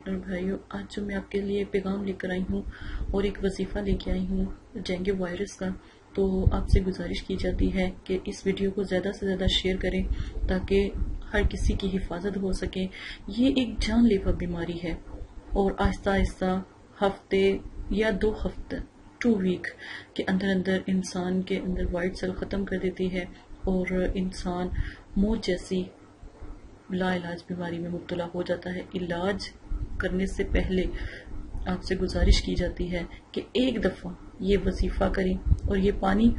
اور بھائیو، آج جو میں آپ کے لیے پیغام لے کر آئی ہوں اور ایک وظیفہ لے کے آئی ہوں ڈینگو وائرس کا، تو آپ سے گزارش کی جاتی ہے کہ اس ویڈیو کو زیادہ سے زیادہ شیئر کریں تاکہ ہر کسی کی حفاظت ہو سکے۔ یہ ایک جان لیوا بیماری ہے اور آہستہ آہستہ ہفتے یا 2 ہفتے 2 ویک کے اندر اندر انسان کے اندر وائٹ سیل ختم کر دیتی ہے اور انسان موت جیسی لا علاج بیماری میں مبتلا ہو جاتا ہے۔ علاج کرنے سے پہلے آپ سے گزارش کی جاتی ہے کہ ایک دفعہ یہ وظیفہ کریں اور یہ پانی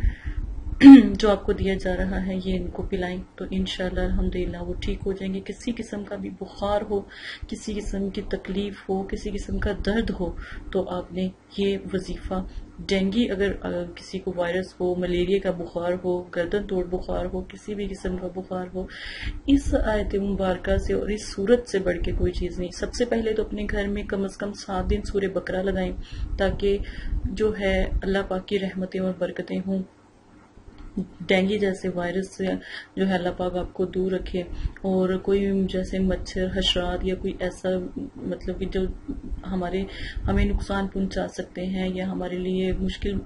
جو آپ کو دیا جا رہا ہے یہ ان کو پلائیں تو انشاءاللہ الحمدللہ وہ ٹھیک ہو جائیں گے۔ کسی قسم کا بھی بخار ہو، کسی قسم کی تکلیف ہو، کسی قسم کا درد ہو تو آپ نے یہ وظیفہ، ڈینگی اگر کسی کو وائرس ہو، ملیریا کا بخار ہو، گردن توڑ بخار ہو، کسی بھی قسم کا بخار ہو، اس آیت مبارکہ سے اور اس صورت سے بڑھ کے کوئی چیز نہیں۔ سب سے پہلے تو اپنے گھر میں کم از کم 7 دن سورہ بقرہ لگائیں تاکہ جو ہے اللہ پاک کی رحمتیں اور برکتیں ہوں۔ ڈینگی جیسے وائرس سے جو ہے اللہ پاک آپ کو دور رکھے، اور کوئی جیسے مچھر، حشرات یا کوئی ایسا مطلب کہ جو ہمیں نقصان پہنچا سکتے ہیں یا ہمارے لیے مشکل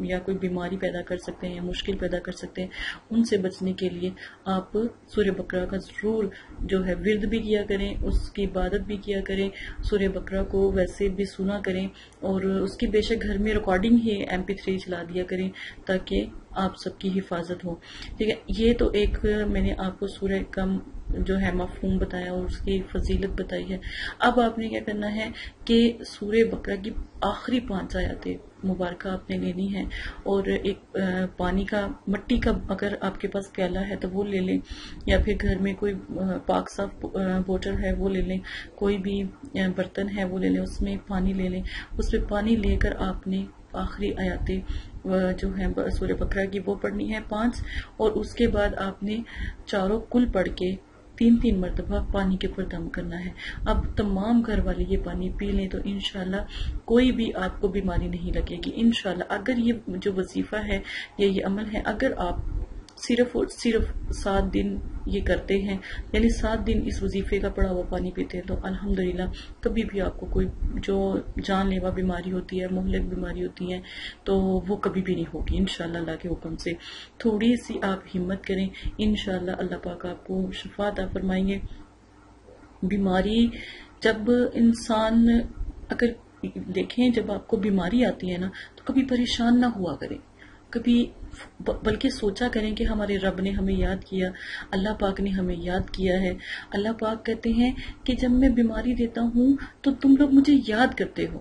یا کوئی بیماری پیدا کر سکتے ہیں یا مشکل پیدا کر سکتے ہیں، ان سے بچنے کے لیے آپ سورہ بقرہ کا ضرور جو ہے ورد بھی کیا کریں، اس کی عبادت بھی کیا کریں، سورہ بقرہ کو ویسے بھی سنا کریں اور اس کی بے شک گھر میں ریکارڈنگ ہی MP3 چلا دیا کریں تاکہ آپ سب کی حفاظت ہو۔ ٹھیک ہے، یہ تو ایک میں نے آپ کو سورہ کا جو ہے مفہوم بتایا اور اس کی فضیلت بتائی ہے۔ اب آپ نے کیا کرنا ہے کہ سورہ بقرہ کی آخری 5 آیاتیں مبارکہ آپ نے لینی ہے اور ایک پانی کا، مٹی کا اگر آپ کے پاس پیالہ ہے تو وہ لے لیں، یا پھر گھر میں کوئی پاک صاف بوتل ہے وہ لے لیں، کوئی بھی برتن ہے وہ لے لیں، اس میں پانی لے لیں۔ اس میں پانی لے کر آپ نے آخری آیاتیں جو ہیں سورہ بقرہ کی وہ پڑھنی ہے 5، اور اس کے بعد آپ نے چاروں کل پڑھ کے 3 مرتبہ پانی کے اوپر دم کرنا ہے۔ اب تمام گھر والے یہ پانی پی لیں تو انشاءاللہ کوئی بھی آپ کو بیماری نہیں لگے گی انشاءاللہ۔ اگر یہ جو وظیفہ ہے یا یہ عمل ہے، اگر آپ صرف اور صرف 7 دن یہ کرتے ہیں، یعنی 7 دن اس وظیفے کا پڑا ہوا پانی پیتے ہیں، تو الحمدللہ کبھی بھی آپ کو کوئی جو جان لیوا بیماری ہوتی ہے، مہلک بیماری ہوتی ہے، تو وہ کبھی بھی نہیں ہوگی انشاءاللہ اللہ کے حکم سے۔ تھوڑی سی آپ ہمت کریں، انشاءاللہ اللہ پاک آپ کو شفا عطا فرمائیں گے۔ بیماری جب انسان اگر دیکھیں، جب آپ کو بیماری آتی ہے نا تو کبھی پریشان نہ ہوا کریں، کبھی بلکہ سوچا کریں کہ ہمارے رب نے ہمیں یاد کیا، اللہ پاک نے ہمیں یاد کیا ہے۔ اللہ پاک کہتے ہیں کہ جب میں بیماری دیتا ہوں تو تم لوگ مجھے یاد کرتے ہو،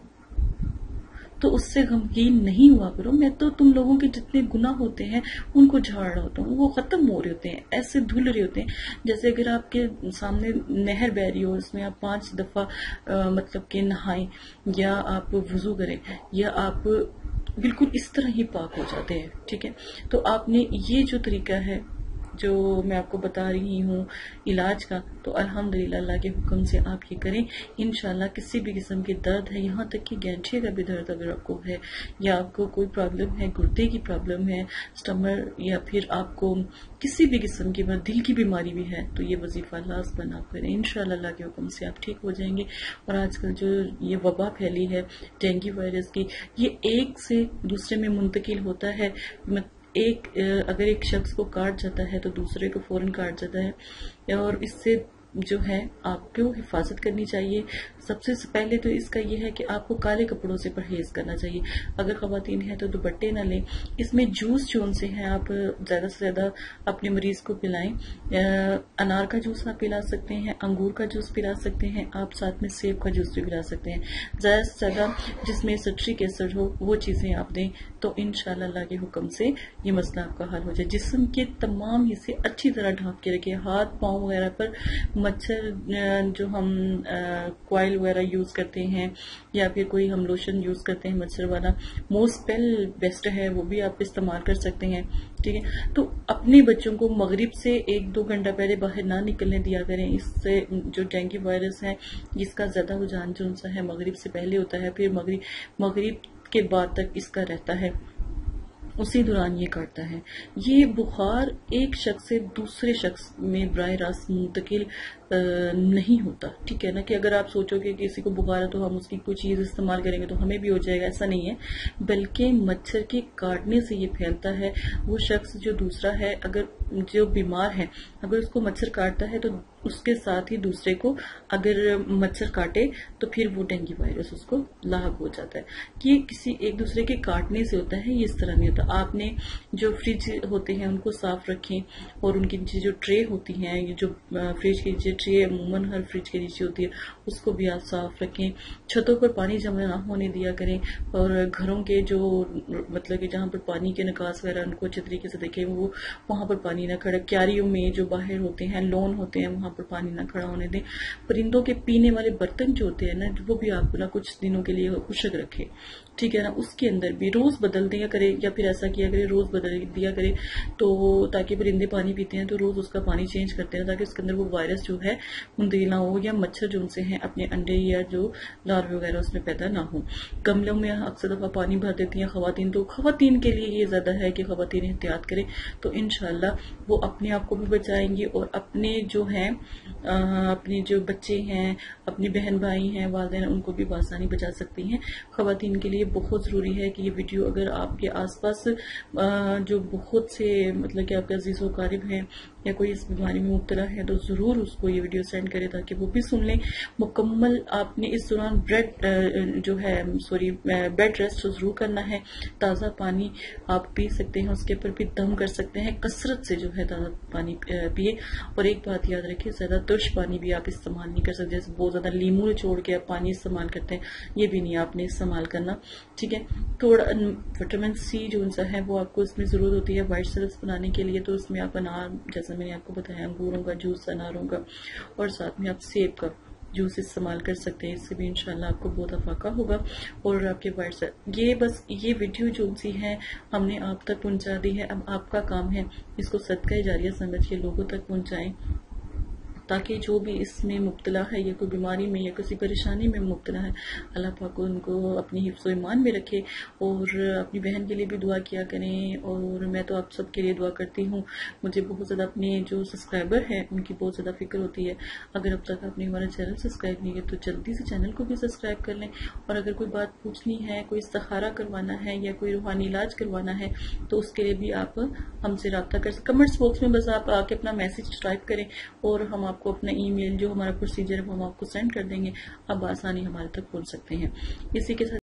تو اس سے غمگین نہیں ہوا کرو، میں تو تم لوگوں کے جتنے گناہ ہوتے ہیں ان کو جھاڑ رہا ہوتا ہوں، وہ ختم ہو رہے ہوتے ہیں، ایسے دھل رہے ہوتے ہیں جیسے اگر آپ کے سامنے نہر بہ رہی ہو، اس میں آپ 5 دفعہ مطلب کہ نہائیں یا آپ وضو کریں یا آپ بالکل اس طرح ہی پاک ہو جاتے ہیں۔ ٹھیک ہے، تو آپ نے یہ جو طریقہ ہے جو میں آپ کو بتا رہی ہوں علاج کا، تو الحمدللہ اللہ کے حکم سے آپ یہ کریں انشاءاللہ۔ کسی بھی قسم کے درد ہے، یہاں تک کہ گینٹھے کا بھی درد اگر آپ کو ہے، یا آپ کو کوئی پرابلم ہے، گردے کی پرابلم ہے، سٹمر، یا پھر آپ کو کسی بھی قسم کی دل کی بیماری بھی ہے، تو یہ وظیفہ لازماً آپ کریں انشاءاللہ اللہ کے حکم سے آپ ٹھیک ہو جائیں گے۔ اور آج کل جو یہ وبا پھیلی ہے ڈینگی وائرس کی، یہ ایک سے دوسرے میں منتقل ہوتا ہے۔ اگر ایک شخص کو کاٹ جاتا ہے تو دوسرے کو فوراً کاٹ جاتا ہے، اور اس سے جو ہے آپ کو حفاظت کرنی چاہیے۔ سب سے پہلے تو اس کا یہ ہے کہ آپ کو کالے کپڑوں سے پرہیز کرنا چاہیے، اگر خواتین ہیں تو دوپٹے نہ لیں۔ اس میں جوس جو ان سے ہیں آپ زیادہ سے زیادہ اپنے مریض کو پلائیں۔ انار کا جوس آپ پلا سکتے ہیں، انگور کا جوس پلا سکتے ہیں آپ، ساتھ میں سیب کا جوس بھی پلا سکتے ہیں۔ زیادہ سے زیادہ جس میں سٹرک ایسڈ ہو وہ چیزیں آپ دیں تو انشاءاللہ اللہ کے حکم سے یہ مسئلہ آپ کا حل ہو جائے۔ جسم کے تمام حصے اچھی طرح ڈھانپ کے رکھیں، ہاتھ پاؤں وغیرہ پر مچھر جو ہم کوائل وغیرہ یوز کرتے ہیں یا پھر کوئی ہم لوشن یوز کرتے ہیں مچھر والا، موسپیل بیسٹ ہے، وہ بھی آپ استعمال کر سکتے ہیں۔ ٹھیک ہے، تو اپنے بچوں کو مغرب سے 1-2 گھنٹہ پہلے باہر نہ نکلنے دیا کریں۔ اس سے جو ڈینگی وائرس ہے جس کا زیادہ رجحان جو سا ہے مغرب سے پہلے ہوتا ہے، پھر مغرب کے بعد تک اس کا رہتا ہے، اسی دوران یہ کاٹتا ہے۔ یہ بخار ایک شخص سے دوسرے شخص میں براہ راست منتقل نہیں ہوتا. ٹھیک ہے نا, کہ اگر آپ سوچو کہ کسی کو بخار ہے تو ہم اس کی کوئی چیز استعمال کریں گے تو ہمیں بھی ہو جائے گا, ایسا نہیں ہے. بلکہ مچھر کے کاٹنے سے یہ پھیلتا ہے. وہ شخص جو دوسرا ہے, اگر جو بیمار ہے, اگر اس کو مچھر کاٹتا ہے تو اس کے ساتھ ہی دوسرے کو اگر مچھر کاٹے تو پھر وہ ڈینگی وائرس اس کو لاحق ہو جاتا ہے. کہ کسی ایک دوسرے کے کاٹنے سے ہوتا ہے, یہ اس طرح نہیں ہوتا. آپ نے جو فریج ہوتے ہیں ان کو صاف رکھیں, اور ان کی نیچے جو ٹرے ہوتی ہیں, یہ جو فریج کے نیچے ٹرے عموماً ہر فریج کے نیچے ہوتی ہے, اس کو بھی آپ صاف رکھیں. چھتوں پر پانی جمع نہ ہونے دیا کریں, اور گھروں کے جو مطلب کہ جہاں پر پانی کے نکاس وغیرہ ان کو اچھے طریقے سے دیکھیں, وہ وہاں پر پانی نہ کھڑا. کیاریوں میں جو باہر ہوتے ہیں, لون ہوتے ہیں, وہاں پر پانی نہ کھڑا ہونے دیں. پرندوں کے پینے والے برتن جو ہوتے ہیں نا, وہ بھی آپ نا کچھ دنوں کے لیے خشک رکھیں. ٹھیک ہے نا, اس کے اندر بھی روز بدل دیا کرے, یا پھر ایسا کیا کرے روز بدل دیا کرے, تو تاکہ پرندے پانی پیتے ہیں تو روز اس کا پانی چینج کرتے ہیں, تاکہ اس کے اندر وہ وائرس جو ہے منتقل نہ ہو, یا مچھر جو ان سے ہیں اپنے انڈے یا جو لاروے وغیرہ اس میں پیدا نہ ہو. گملوں میں اکثر دفعہ پانی بھر دیتی ہیں خواتین, تو خواتین کے لیے یہ زیادہ ہے کہ خواتین احتیاط کریں, تو انشاءاللہ وہ اپنے آپ کو بھی بچائیں گی, اور اپنے جو ہیں اپنے جو بچے ہیں, اپنی بہن بھائی ہیں, والدین, ان کو بھی بآسانی بچا سکتی ہیں. خواتین کے لیے بہت ضروری ہے کہ یہ ویڈیو اگر آپ کے آس پاس جو بہت سے مطلب کہ آپ کے عزیز و اقارب ہیں یا کوئی اس بیماری میں مبتلا ہے, تو ضرور اس کو یہ ویڈیو سینڈ کرے تاکہ وہ بھی سن لیں. مکمل آپ نے اس دوران بیڈ ریسٹ ضرور کرنا ہے. تازہ پانی آپ پی سکتے ہیں, اس کے اوپر بھی دم کر سکتے ہیں. کثرت سے جو ہے تازہ پانی پیے. اور ایک بات یاد رکھیں, زیادہ ترش پانی بھی آپ استعمال نہیں کر سکتے. جیسے بہت زیادہ لیمو چھوڑ کے آپ پانی استعمال کرتے ہیں, یہ بھی نہیں آپ نے استعمال کرنا. ٹھیک ہے, تھوڑا وٹامن سی جو انسا ہے وہ آپ کو اس میں ضرورت ہوتی ہے وائٹ سیرپس بنانے کے لیے. تو اس میں آپ انار, جیسا میں نے آپ کو بتایا, انگوروں کا جوس, اناروں کا, اور ساتھ میں آپ سیب کا جوس استعمال کر سکتے ہیں. اس سے بھی انشاءاللہ آپ کو بہت افاقہ ہوگا. اور آپ کے وائٹ سیرپ, یہ بس یہ ویڈیو جو سی ہے ہم نے آپ تک پہنچا دی ہے. اب آپ کا کام ہے اس کو صدقہ جاریہ سمجھ کے لوگوں تک پہنچائیں, تاکہ جو بھی اس میں مبتلا ہے یا کوئی بیماری میں یا کسی پریشانی میں مبتلا ہے, اللہ پاک ان کو اپنی حفظ و ایمان میں رکھے. اور اپنی بہن کے لیے بھی دعا کیا کریں, اور میں تو آپ سب کے لیے دعا کرتی ہوں. مجھے بہت زیادہ اپنے جو سبسکرائبر ہیں ان کی بہت زیادہ فکر ہوتی ہے. اگر اب تک آپ نے ہمارا چینل سبسکرائب نہیں کیا تو جلدی سے چینل کو بھی سبسکرائب کر لیں. اور اگر کوئی بات پوچھنی ہے, کوئی استخارہ کروانا ہے یا کوئی روحانی علاج کروانا ہے, تو اس کے لیے بھی آپ ہم سے رابطہ کر سکتے. کمنٹس باکس میں بس آپ آ کے اپنا میسج ٹائپ کریں, اور ہم آپ کو اپنا ای میل جو ہمارا پروسیجر ہے وہ ہم آپ کو سینڈ کر دیں گے. آپ آسانی ہمارے تک پہنچ سکتے ہیں. اسی کے ساتھ